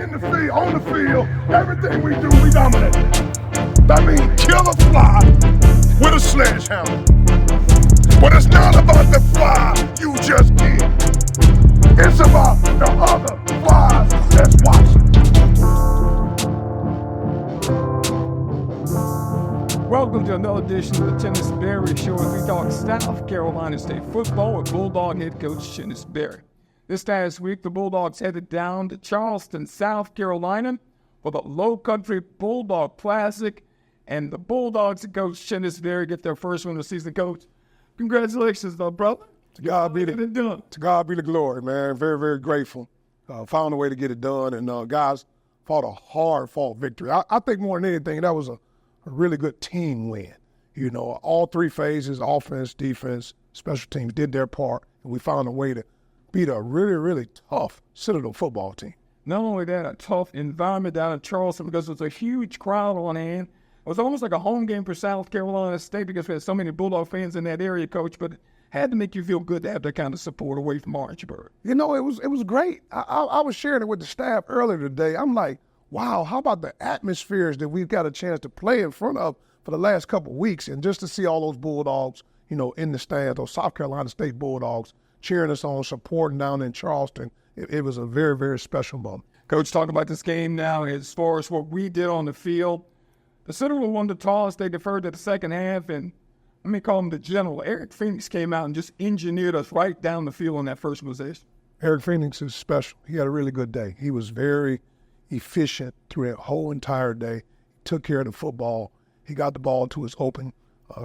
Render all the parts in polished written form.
in the field, on the field, everything we do, we dominate. That means kill a fly with a sledgehammer. But it's not about the fly you just hit. It's about the other flies that's watching. Welcome to another edition of the Chennis Berry Show as we talk South Carolina State football with Bulldog head coach Chennis Berry. This past week, the Bulldogs headed down to Charleston, South Carolina for the Low Country Bulldog Classic, and the Bulldogs and coach Chennis Berry get their first win of the season. Coach, congratulations, though, brother. To God be the glory, man. Very, very grateful. Found a way to get it done, and guys fought a hard-fought victory. I think more than anything, that was a really good team win. You know, all three phases, offense, defense, special teams, did their part, and we found a way to beat a really, really tough Citadel football team. Not only that, a tough environment down in Charleston because there was a huge crowd on hand. It was almost like a home game for South Carolina State because we had so many Bulldog fans in that area, Coach, but it had to make you feel good to have that kind of support away from Orangeburg. You know, it was great. I was sharing it with the staff earlier today. I'm like, wow, how about the atmospheres that we've got a chance to play in front of for the last couple of weeks, and just to see all those Bulldogs, you know, in the stands, those South Carolina State Bulldogs cheering us on, supporting down in Charleston. It was a very, very special moment. Coach, talk about this game now as far as what we did on the field. The Citadel won the toss. They deferred to the second half, and let me call him the general. Eric Phoenix came out and just engineered us right down the field on that first possession. Eric Phoenix is special. He had a really good day. He was very efficient through the whole entire day. He took care of the football. He got the ball to his open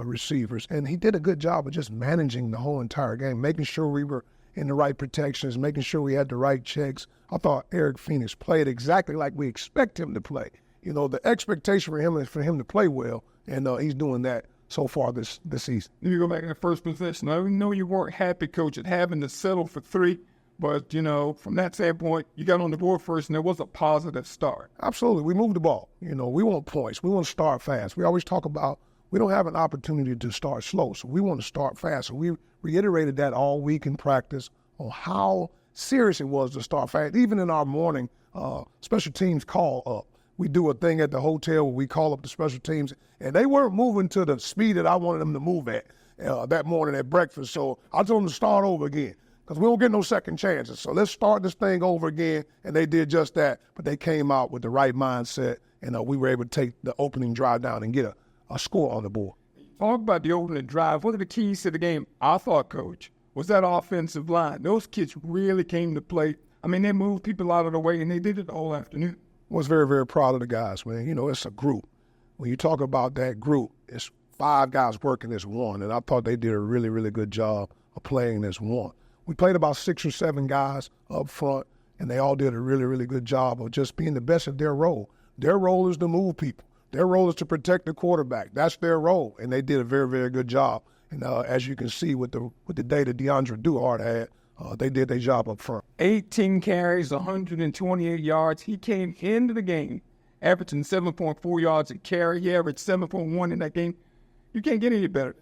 receivers, and he did a good job of just managing the whole entire game, making sure we were in the right protections, making sure we had the right checks. I thought Eric Phoenix played exactly like we expect him to play. You know, the expectation for him is for him to play well, and he's doing that so far this season. Let me go back to that first possession. I know you weren't happy, Coach, at having to settle for three, but, you know, from that standpoint, you got on the board first, and there was a positive start. Absolutely. We moved the ball. You know, we want points. We want to start fast. We always talk about we don't have an opportunity to start slow, so we want to start fast. So we reiterated that all week in practice on how serious it was to start fast. Even in our morning special teams call up, we do a thing at the hotel where we call up the special teams, and they weren't moving to the speed that I wanted them to move at that morning at breakfast. So I told them to start over again because we don't get no second chances. So let's start this thing over again, and they did just that. But they came out with the right mindset, and we were able to take the opening drive down and get a score on the board. Talk about the opening drive. One of the keys to the game, I thought, Coach, was that offensive line. Those kids really came to play. I mean, they moved people out of the way, and they did it all afternoon. I was very, very proud of the guys, man. You know, it's a group. When you talk about that group, it's five guys working as one, and I thought they did a really, really good job of playing as one. We played about 6 or 7 guys up front, and they all did a really, really good job of just being the best at their role. Their role is to move people. Their role is to protect the quarterback. That's their role, and they did a very, very good job. And as you can see with the day that DeAndre Duhart had, they did their job up front. 18 carries, 128 yards. He came into the game averaging 7.4 yards a carry. He averaged 7.1 in that game. You can't get any better.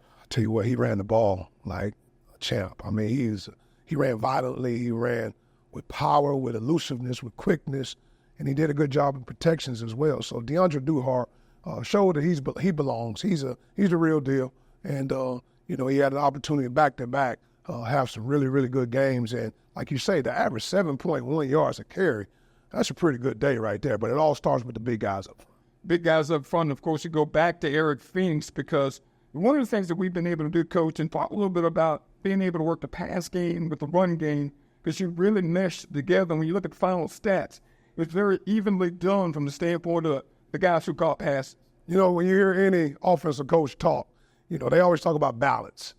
I tell you what, he ran the ball like a champ. I mean, he ran violently. He ran with power, with elusiveness, with quickness, and he did a good job of protections as well. So DeAndre Duhart showed that he belongs. He's a real deal, and you know, he had an opportunity back to back have some really, really good games. And like you say, the average 7.1 yards a carry, that's a pretty good day right there. But it all starts with the big guys up front. Big guys up front. Of course, you go back to Eric Phoenix because one of the things that we've been able to do, Coach, and talk a little bit about being able to work the pass game with the run game, because you really mesh together. When you look at the final stats, it was very evenly done from the standpoint of the guys who caught passes. You know, when you hear any offensive coach talk, you know, they always talk about balance,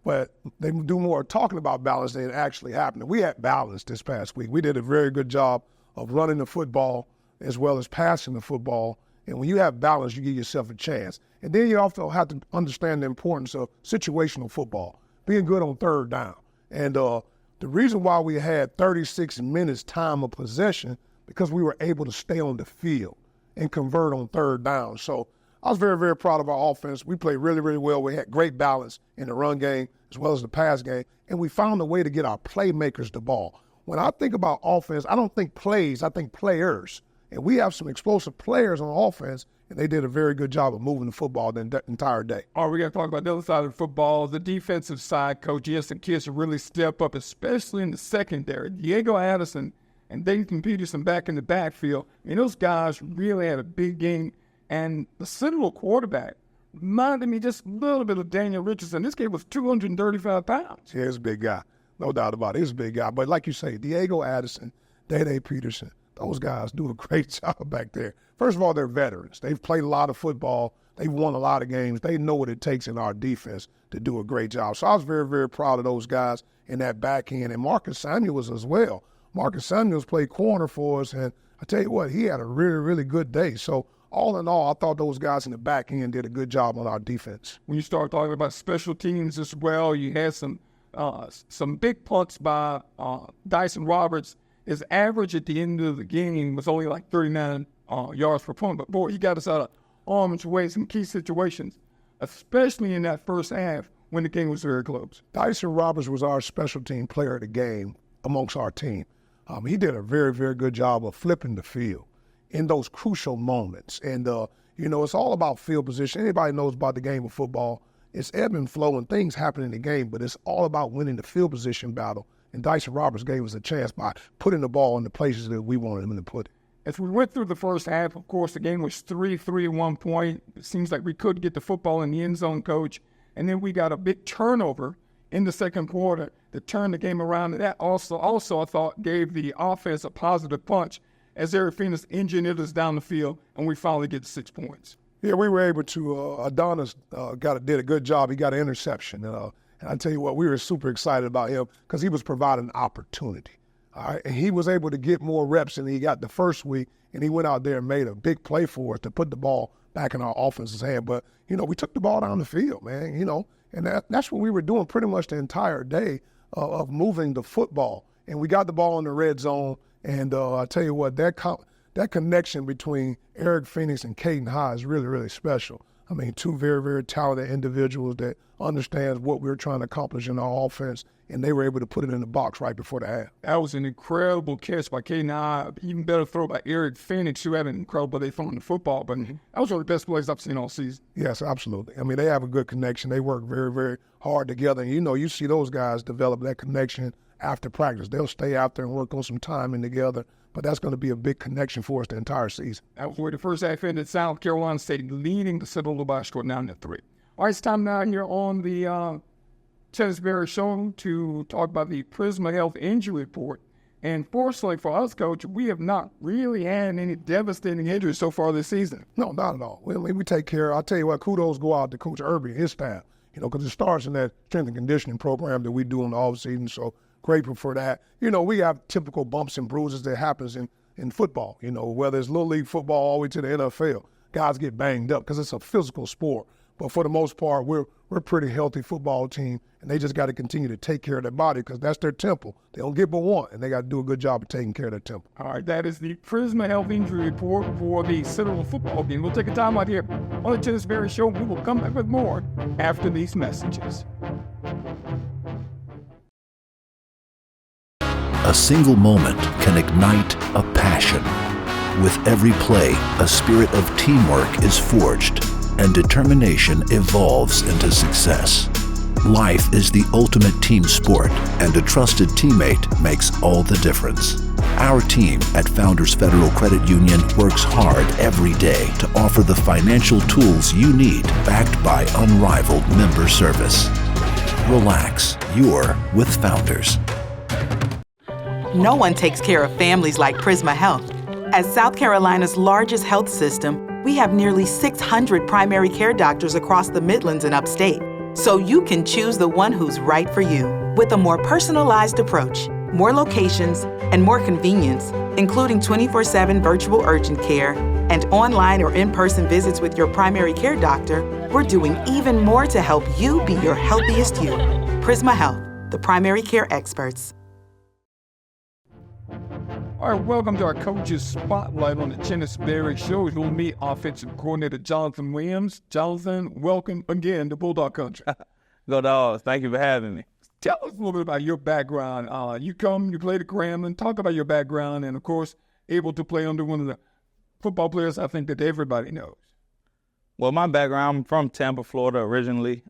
but they do more talking about balance than actually happening. We had balance this past week. We did a very good job of running the football as well as passing the football. And when you have balance, you give yourself a chance. And then you also have to understand the importance of situational football, being good on third down. And the reason why we had 36 minutes time of possession, because we were able to stay on the field and convert on third down. So I was very, very proud of our offense. We played really, really well. We had great balance in the run game as well as the pass game, and we found a way to get our playmakers the ball. when I think about offense, I don't think plays, I think players. And we have some explosive players on offense, and they did a very good job of moving the football the entire day. All right, we got to talk about the other side of the football, the defensive side. Coach, yes, the kids really step up, especially in the secondary. Diego Addison and Dayton Peterson back in the backfield. I mean, those guys really had a big game. And the Citadel quarterback reminded me just a little bit of Daniel Richardson. This kid was 235 pounds. Yeah, he's a big guy. No doubt about it. He's a big guy. But like you say, Diego Addison, Dayton Peterson, those guys do a great job back there. First of all, they're veterans. They've played a lot of football. They've won a lot of games. They know what it takes in our defense to do a great job. So I was very, very proud of those guys in that back end. And Marcus Samuels as well. Marcus Samuels played corner for us, and I tell you what, he had a really, really good day. So all in all, I thought those guys in the back end did a good job on our defense. When you start talking about special teams as well, you had some big punts by Dyson Roberts. His average at the end of the game was only like 39 yards per punt. But, boy, he got us out of harm's way in key situations, especially in that first half when the game was very close. Dyson Roberts was our special team player of the game amongst our team. He did a very, very good job of flipping the field in those crucial moments. And, it's all about field position. Anybody knows about the game of football, it's ebb and flow and things happen in the game, but it's all about winning the field position battle. And Dyson Roberts gave us a chance by putting the ball in the places that we wanted him to put it. As we went through the first half, of course, the game was 3-3 at one point. It seems like we could get the football in the end zone, Coach. And then we got a big turnover in the second quarter to turn the game around. And that also I thought gave the offense a positive punch as Eric Phoenix engineered us down the field, and we finally get 6 points. Yeah, we were able to. Adonis did a good job. He got an interception. And I tell you what, we were super excited about him because he was providing opportunity. All right, and he was able to get more reps than he got the first week, and he went out there and made a big play for us to put the ball back in our offense's hand. But, we took the ball down the field, man, and that's what we were doing pretty much the entire day of moving the football. And we got the ball in the red zone, and I tell you what, that connection between Eric Phoenix and Caden High is really, really special. I mean, two very, very talented individuals that understands what we're trying to accomplish in our offense, and they were able to put it in the box right before the half. That was an incredible catch by Caden High. Even better throw by Eric Phoenix, who had an incredible day throwing the football. But that was one of the best plays I've seen all season. Yes, absolutely. I mean, they have a good connection. They work very, very hard together. And, you see those guys develop that connection after practice. They'll stay out there and work on some timing together. But that's going to be a big connection for us the entire season. That was where the first half ended. South Carolina State leading the Citadel by a score 9-3. All right, it's time now here on the Chennis Berry Show to talk about the Prisma Health Injury Report. And fortunately for us, Coach, we have not really had any devastating injuries so far this season. No, not at all. We take care. I'll tell you what, kudos go out to Coach Irby and his staff, because it starts in that strength and conditioning program that we do in the offseason. So grateful for that. We have typical bumps and bruises that happens in football, whether it's Little League football all the way to the NFL. Guys get banged up because it's a physical sport. But for the most part, we're a pretty healthy football team, and they just got to continue to take care of their body because that's their temple. They don't get but one, and they got to do a good job of taking care of their temple. All right, that is the Prisma Health Injury Report for the Citadel football game. We'll take a time out here on the Chennis Berry Show. We will come back with more after these messages. A single moment can ignite a passion. With every play, a spirit of teamwork is forged, and determination evolves into success. Life is the ultimate team sport, and a trusted teammate makes all the difference. Our team at Founders Federal Credit Union works hard every day to offer the financial tools you need, backed by unrivaled member service. Relax, you're with Founders. No one takes care of families like Prisma Health. As South Carolina's largest health system, we have nearly 600 primary care doctors across the Midlands and upstate, so you can choose the one who's right for you. With a more personalized approach, more locations, and more convenience, including 24/7 virtual urgent care and online or in-person visits with your primary care doctor, we're doing even more to help you be your healthiest you. Prisma Health, the primary care experts. All right, welcome to our Coaches Spotlight on the Chennis Berry Show. We'll meet offensive coordinator Jonathan Williams. Jonathan, welcome again to Bulldog Country. Go Dogs. Thank you for having me. Tell us a little bit about your background. You played at Grambling. Talk about your background, and of course, able to play under one of the football players I think that everybody knows. Well, my background, I'm from Tampa, Florida originally.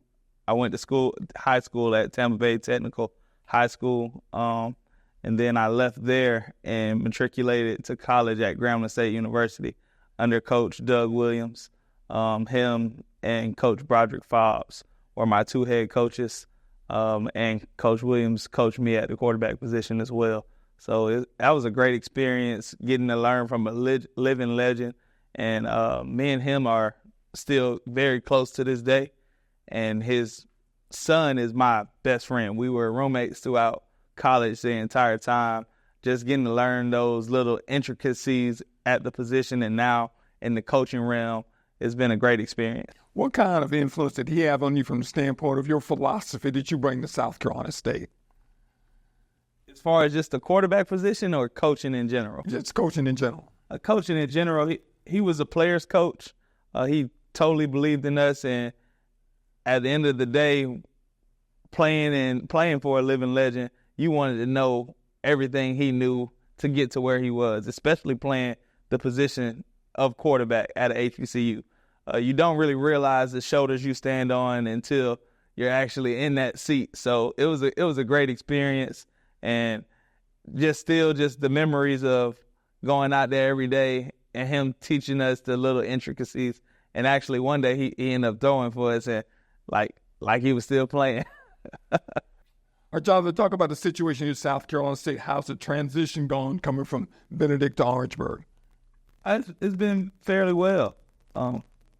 I went to high school at Tampa Bay Technical High School, and then I left there and matriculated to college at Grambling State University under Coach Doug Williams. Him and Coach Broderick Fobbs were my two head coaches, and Coach Williams coached me at the quarterback position as well. So that was a great experience, getting to learn from a living legend. And me and him are still very close to this day. And his son is my best friend. We were roommates throughout college the entire time, just getting to learn those little intricacies at the position and now in the coaching realm. It's been a great experience. What kind of influence did he have on you from the standpoint of your philosophy that you bring to South Carolina State? As far as just the quarterback position or coaching in general? Just coaching in general. Coaching in general, he was a player's coach. He totally believed in us, and at the end of the day, playing for a living legend, you wanted to know everything he knew to get to where he was, especially playing the position of quarterback at a HBCU. You don't really realize the shoulders you stand on until you're actually in that seat. So it was a great experience, and just the memories of going out there every day and him teaching us the little intricacies. And actually one day he ended up throwing for us, and like he was still playing. All right, Jonathan, talk about the situation in South Carolina State. How's the transition gone coming from Benedict to Orangeburg? It's been fairly well.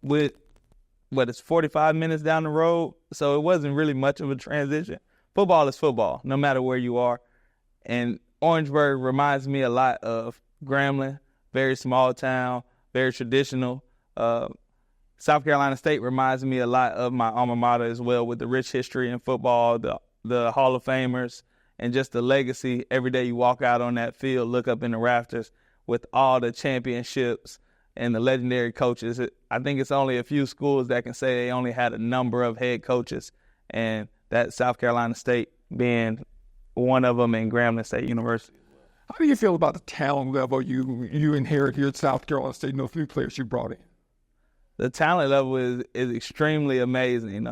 It's 45 minutes down the road, so it wasn't really much of a transition. Football is football, no matter where you are. And Orangeburg reminds me a lot of Grambling, very small town, very traditional. South Carolina State reminds me a lot of my alma mater as well, with the rich history in football, the Hall of Famers, and just the legacy. Every day you walk out on that field, look up in the rafters with all the championships and the legendary coaches. I think it's only a few schools that can say they only had a number of head coaches, and that South Carolina State being one of them, in Grambling State University. How do you feel about the talent level you inherit here at South Carolina State and those few players you brought in? The talent level is extremely amazing.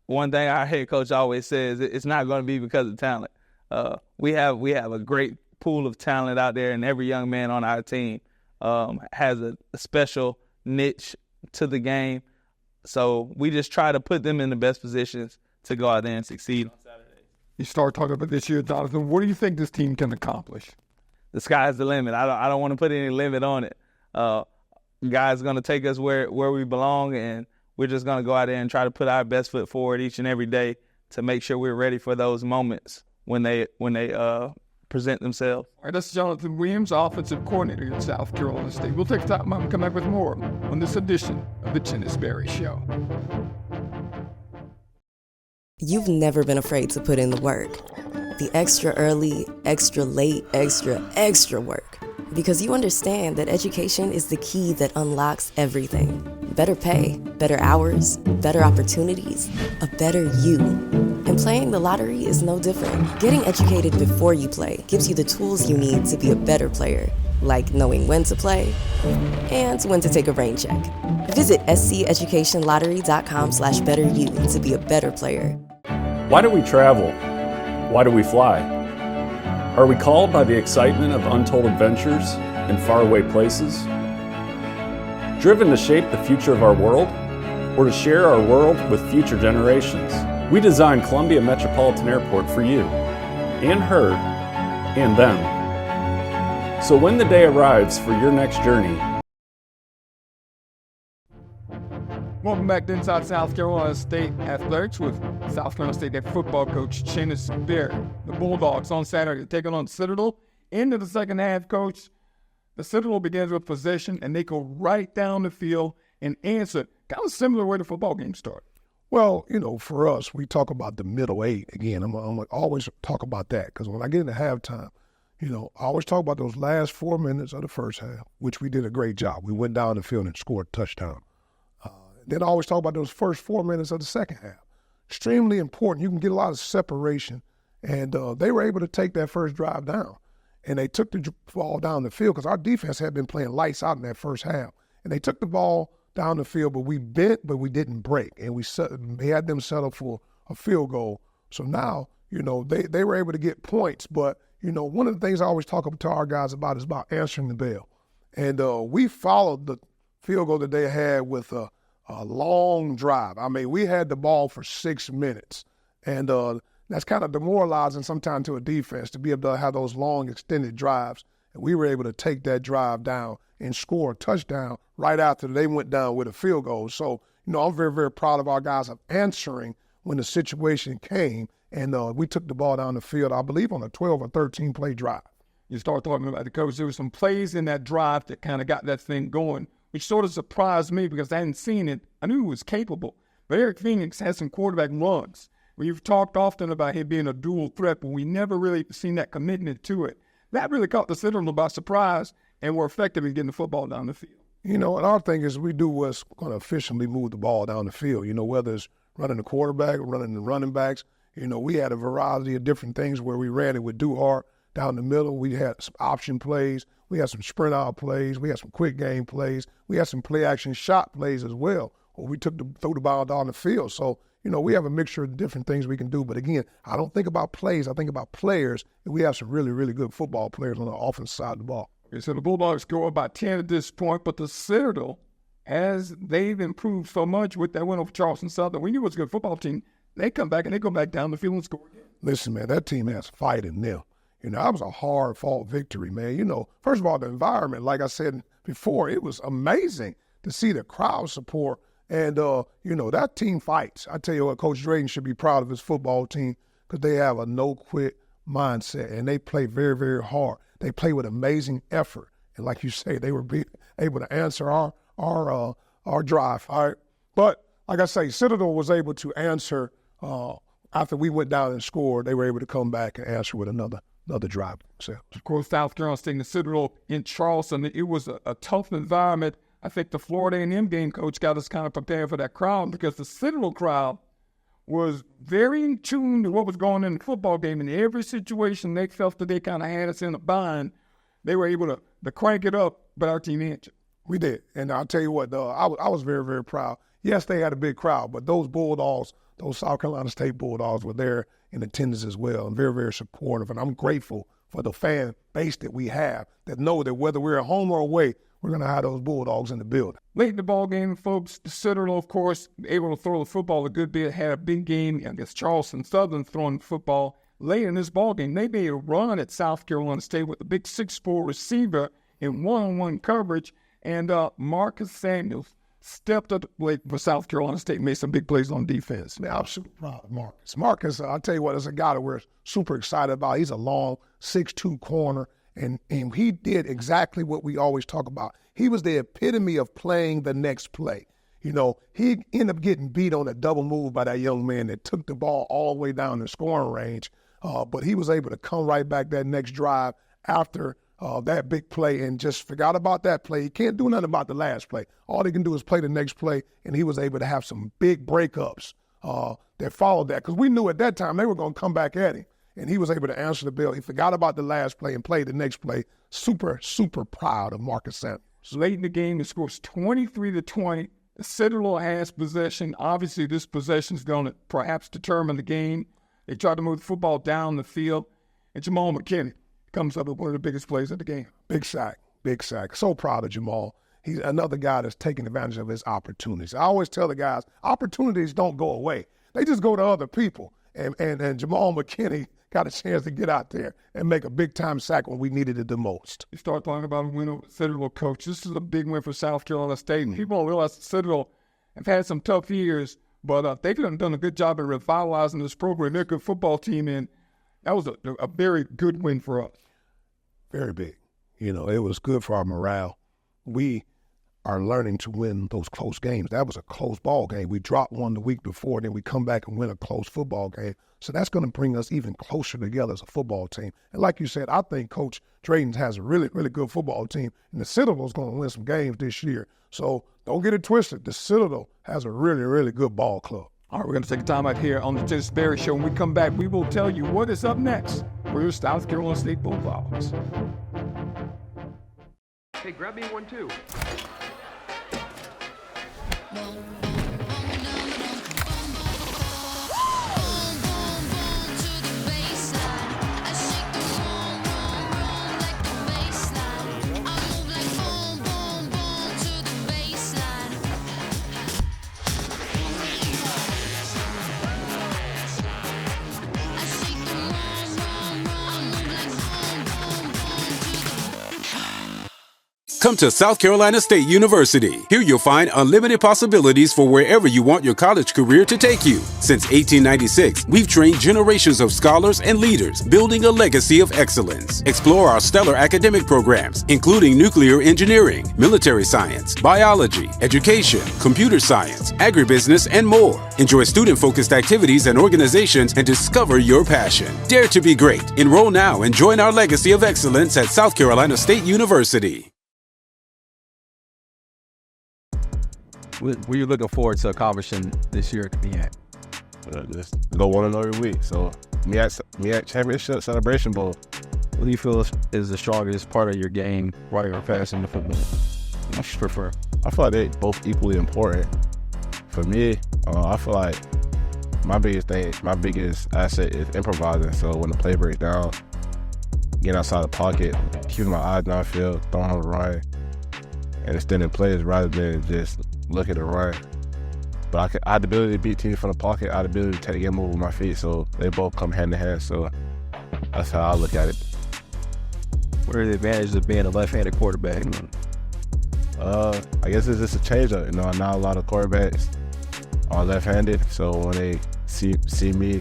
One thing our head coach always says, it's not going to be because of talent. We have a great pool of talent out there, and every young man on our team has a special niche to the game. So we just try to put them in the best positions to go out there and succeed on Saturdays. You start talking about this year, Jonathan. What do you think this team can accomplish? The sky's the limit. I don't want to put any limit on it. Guys going to take us where we belong, and we're just going to go out there and try to put our best foot forward each and every day to make sure we're ready for those moments when they present themselves. All right, that's Jonathan Williams, offensive coordinator at South Carolina State. We'll take time and come back with more on this edition of the Chennis Berry Show. You've never been afraid to put in the work. The extra early, extra late, extra work. Because you understand that education is the key that unlocks everything. Better pay, better hours, better opportunities, a better you. And playing the lottery is no different. Getting educated before you play gives you the tools you need to be a better player, like knowing when to play and when to take a rain check. Visit sceducationlottery.com/betteryou to be a better player. Why do we travel? Why do we fly? Are we called by the excitement of untold adventures in faraway places? Driven to shape the future of our world, or to share our world with future generations? We designed Columbia Metropolitan Airport for you, and her, and them. So when the day arrives for your next journey, Welcome back to Inside South Carolina State Athletics with South Carolina State head football coach Chennis Berry. The Bulldogs on Saturday taking on Citadel. Into the second half, coach. The Citadel begins with possession, and they go right down the field and answer. Kind of similar way the football game started. Well, for us, we talk about the middle eight. Again, I'm going to always talk about that, because when I get into halftime, I always talk about those last 4 minutes of the first half, which we did a great job. We went down the field and scored a touchdown. Then I always talk about those first 4 minutes of the second half. extremely important. You can get a lot of separation. And they were able to take that first drive down. And they took the ball down the field because our defense had been playing lights out in that first half. And they took the ball down the field, but we bent, but we didn't break. And we had them settle for a field goal. So now, they were able to get points. But, one of the things I always talk to our guys about is about answering the bell. And we followed the field goal that they had with a long drive. I mean, we had the ball for 6 minutes. And that's kind of demoralizing sometimes to a defense to be able to have those long extended drives. And we were able to take that drive down and score a touchdown right after they went down with a field goal. So, I'm very, very proud of our guys of answering when the situation came. And we took the ball down the field, I believe, on a 12 or 13 play drive. You start talking about the coach. There were some plays in that drive that kind of got that thing going, which sort of surprised me because I hadn't seen it. I knew he was capable. But Eric Phoenix has some quarterback runs. We've talked often about him being a dual threat, but we never really seen that commitment to it. That really caught the Citadel by surprise and were effective in getting the football down the field. And our thing is we do what's going to efficiently move the ball down the field, whether it's running the quarterback or running the running backs. We had a variety of different things where we ran it with Duhart down the middle. We had some option plays. We had some sprint out plays. We had some quick game plays. We had some play action shot plays as well, where we threw the ball down the field. So, we have a mixture of different things we can do. But again, I don't think about plays. I think about players. And we have some really, really good football players on the offensive side of the ball. Okay, so the Bulldogs go about 10 at this point, but the Citadel, as they've improved so much with that win over Charleston Southern, we knew it was a good football team. They come back and they go back down the field and score again. Listen, man, that team has fight in them. That was a hard-fought victory, man. First of all, the environment, like I said before, it was amazing to see the crowd support. And, that team fights. I tell you what, Coach Drayton should be proud of his football team because they have a no-quit mindset, and they play very, very hard. They play with amazing effort. And like you say, they were able to answer our drive, all right? But, like I say, Citadel was able to answer after we went down and scored. They were able to come back and answer with another drive themselves. Of course, South Carolina State and the Citadel in Charleston, it was a tough environment. I think the Florida A&M game coach got us kind of prepared for that crowd because the Citadel crowd was very in tune to what was going on in the football game. In every situation, they felt that they kind of had us in a bind. They were able to crank it up, but our team answered. We did. And I'll tell you what, I was very, very proud. Yes, they had a big crowd, but those Bulldogs, those South Carolina State Bulldogs were there in attendance as well and very, very supportive. And I'm grateful for the fan base that we have that know that whether we're at home or away, we're going to have those Bulldogs in the building. Late in the ball game, folks, the Citadel, of course, able to throw the football a good bit, had a big game against Charleston Southern throwing the football. Late in this ball game, they made a run at South Carolina State with a big 6'4" receiver in one-on-one coverage, and Marcus Samuels stepped up late for South Carolina State and made some big plays on defense. Man, I'm super proud of Marcus. Marcus, I'll tell you what, is a guy that we're super excited about. He's a long 6'2" corner. And he did exactly what we always talk about. He was the epitome of playing the next play. He ended up getting beat on a double move by that young man that took the ball all the way down the scoring range. But he was able to come right back that next drive after that big play and just forgot about that play. He can't do nothing about the last play. All he can do is play the next play, and he was able to have some big breakups that followed that because we knew at that time they were going to come back at him. And he was able to answer the bell. He forgot about the last play and played the next play. Super, super proud of Marcus Samuels. Late in the game, the score's 23-20. The Citadel has possession. Obviously, this possession is going to perhaps determine the game. They tried to move the football down the field. And Jamal McKinney comes up with one of the biggest plays of the game. Big sack, big sack. So proud of Jamal. He's another guy that's taking advantage of his opportunities. I always tell the guys, opportunities don't go away. They just go to other people. And Jamal McKinney got a chance to get out there and make a big-time sack when we needed it the most. You start talking about a win over the Citadel, coach. This is a big win for South Carolina State. And people don't realize the Citadel have had some tough years, but they've done a good job at revitalizing this program. They're a good football team, and that was a very good win for us. Very big. It was good for our morale. We are learning to win those close games. That was a close ball game. We dropped one the week before, then we come back and win a close football game. So that's going to bring us even closer together as a football team. And like you said, I think Coach Drayton has a really, really good football team, and the Citadel is going to win some games this year. So don't get it twisted. The Citadel has a really, really good ball club. All right, we're going to take a time out here on the Chennis Berry Show. When we come back, we will tell you what is up next for your South Carolina State Bulldogs. Hey, grab me one too. Come to South Carolina State University. Here you'll find unlimited possibilities for wherever you want your college career to take you. Since 1896, we've trained generations of scholars and leaders, building a legacy of excellence. Explore our stellar academic programs, including nuclear engineering, military science, biology, education, computer science, agribusiness, and more. Enjoy student-focused activities and organizations and discover your passion. Dare to be great. Enroll now and join our legacy of excellence at South Carolina State University. What are you looking forward to accomplishing this year at the MEAC? Just go 1-0 every week. So MEAC Championship Celebration Bowl. What do you feel is the strongest part of your game, running or passing the football? What you prefer? I feel like they both equally important. For me, I feel like my biggest asset is improvising. So when the play breaks down, getting outside the pocket, keeping my eyes downfield, throwing on the run, and extending plays rather than just looking to run. But I had the ability to beat teams from the pocket. I had the ability to take the game over with my feet. So they both come hand in hand. So that's how I look at it. What are the advantages of being a left-handed quarterback? I guess it's just a change-up. Not a lot of quarterbacks are left-handed. So when they see me,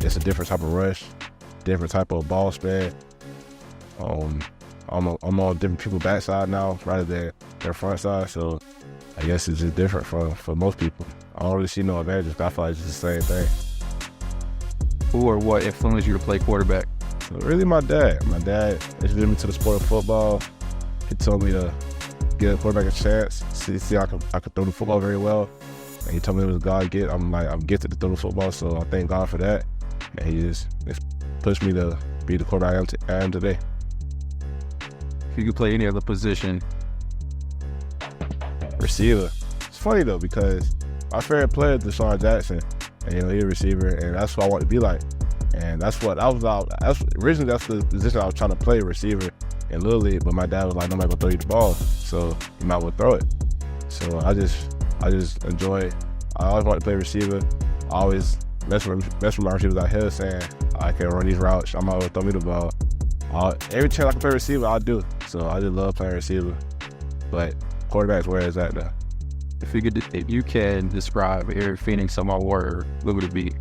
it's a different type of rush, different type of ball span. I'm on different people's backside now rather than their front side. So I guess it's just different for most people. I don't really see no advantages, but I feel like it's the same thing. Who or what influenced you to play quarterback? So really my dad. My dad introduced me to the sport of football. He told me to give a quarterback a chance, see I could throw the football very well. And he told me it was God gift. I'm gifted to throw the football, so I thank God for that. And he just pushed me to be the quarterback I am today. If you could play any other position, receiver. It's funny though because my favorite player is Deshaun Jackson, and he's a receiver, and that's what I want to be like. And that's originally that's the position I was trying to play, receiver in Little League. But my dad was like, "Nobody's gonna throw you the ball, so you might as well throw it." So I just enjoy it. I always wanted to play receiver. I always mess with my receivers out here, saying I can run these routes. I might as well throw me the ball. Every chance I can play receiver, I'll do. So I just love playing receiver. But quarterback's where it's at now. If you can describe Eric Phoenix in one word, what would it be?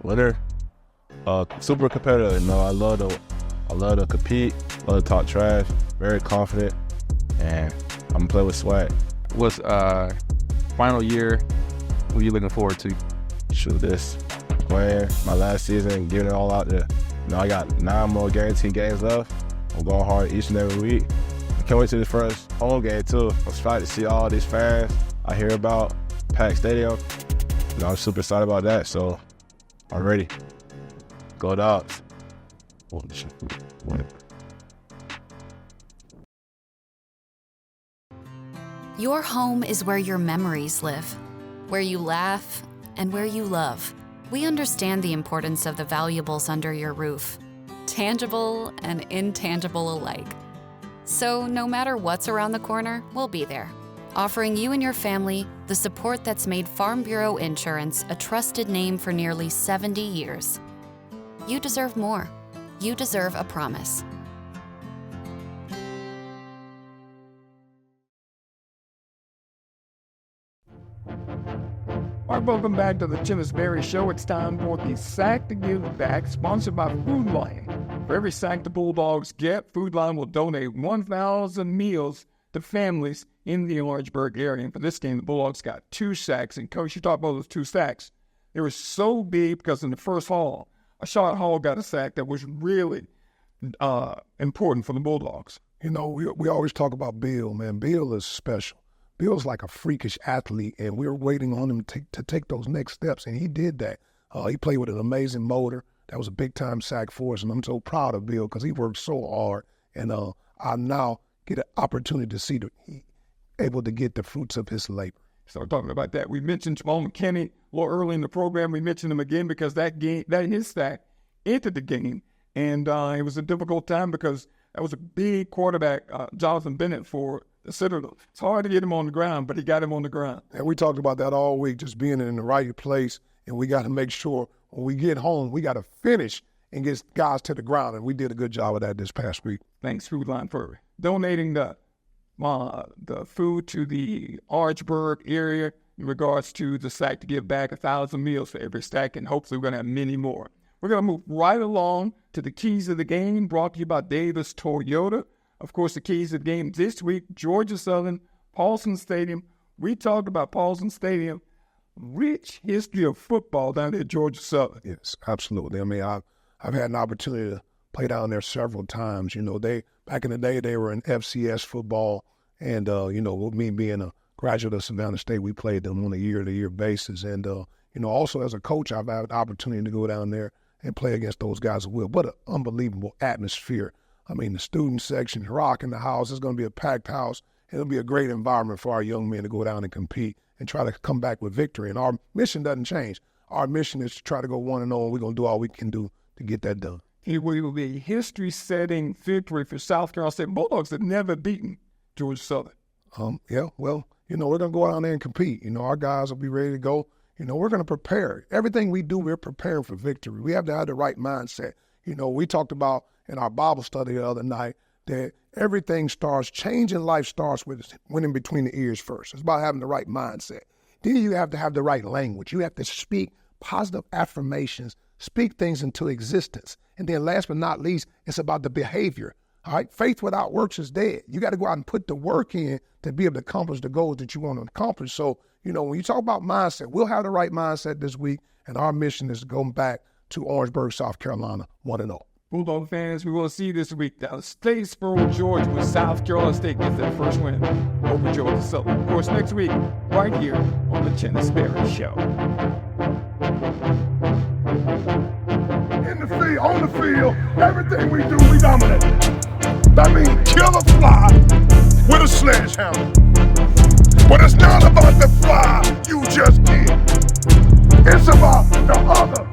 Winner, super competitive. I love to compete, love to talk trash, very confident, and I'm gonna play with swag. What's final year? What are you looking forward to? This playing my last season, giving it all out there. I got 9 more guaranteed games left. I'm going hard each and every week. I can't wait to the first home game too. I'm excited to see all these fans I hear about, packed stadium. I'm super excited about that, so I'm ready. Go Dogs. Your home is where your memories live, where you laugh, and where you love. We understand the importance of the valuables under your roof, tangible and intangible alike. So no matter what's around the corner, we'll be there, offering you and your family the support that's made Farm Bureau Insurance a trusted name for nearly 70 years. You deserve more. You deserve a promise. All right, welcome back to the Chennis Berry Show. It's time for the Sack to Give Back, sponsored by Food Lion. For every sack the Bulldogs get, Food Lion will donate 1,000 meals to families in the Orangeburg area. And for this game, the Bulldogs got 2 sacks. And Coach, you talked about those 2 sacks. They were so big because in the first haul, Ashad Hall got a sack that was really important for the Bulldogs. We always talk about Bill, man. Bill is special. Bill's like a freakish athlete, and we're waiting on him to take those next steps, and he did that. He played with an amazing motor. That was a big-time sack for us, and I'm so proud of Bill because he worked so hard, and I now get an opportunity to see he able to get the fruits of his labor. So talking about that, we mentioned Jamal McKinney a little early in the program. We mentioned him again because that his sack entered the game, and it was a difficult time because that was a big quarterback, Jonathan Bennett, for the Citadel. It's hard to get him on the ground, but he got him on the ground. And we talked about that all week, just being in the right place, and we got to make sure when we get home, we got to finish and get guys to the ground, and we did a good job of that this past week. Thanks, Food Line Furry. Donating the food to the Orangeburg area in regards to the site to give back 1,000 meals for every stack, and hopefully we're going to have many more. We're going to move right along to the keys of the game, brought to you by Davis Toyota. Of course, the keys of the game this week, Georgia Southern, Paulson Stadium. We talked about Paulson Stadium, rich history of football down there at Georgia Southern. Yes, absolutely. I mean, I've had an opportunity to play down there several times. You know, back in the day, they were in FCS football, and, with me being a graduate of Savannah State, we played them on a year-to-year basis. And, also as a coach, I've had an opportunity to go down there and play against those guys as well. What an unbelievable atmosphere. I mean, the student section, rocking the house. It's going to be a packed house. It'll be a great environment for our young men to go down and compete and try to come back with victory. And our mission doesn't change. Our mission is to try to go 1-0, and we're going to do all we can do to get that done. It will be a history-setting victory for South Carolina State. Bulldogs have never beaten Georgia Southern. We're going to go out there and compete. Our guys will be ready to go. We're going to prepare. Everything we do, we're preparing for victory. We have to have the right mindset. We talked about in our Bible study the other night that change in life starts with winning between the ears first. It's about having the right mindset. Then you have to have the right language. You have to speak positive affirmations, speak things into existence. And then last but not least, it's about the behavior. All right, faith without works is dead. You got to go out and put the work in to be able to accomplish the goals that you want to accomplish. So, when you talk about mindset, we'll have the right mindset this week, and our mission is to go back to Orangeburg, South Carolina, 1-0. Bulldog fans, we will see you this week down Statesboro, Georgia, with South Carolina State gets their first win over Georgia Southern. Of course, next week, right here on the Chennis Berry Show. In the field, on the field, everything we do, we dominate. That means kill a fly with a sledgehammer. But it's not about the fly you just did. It's about the other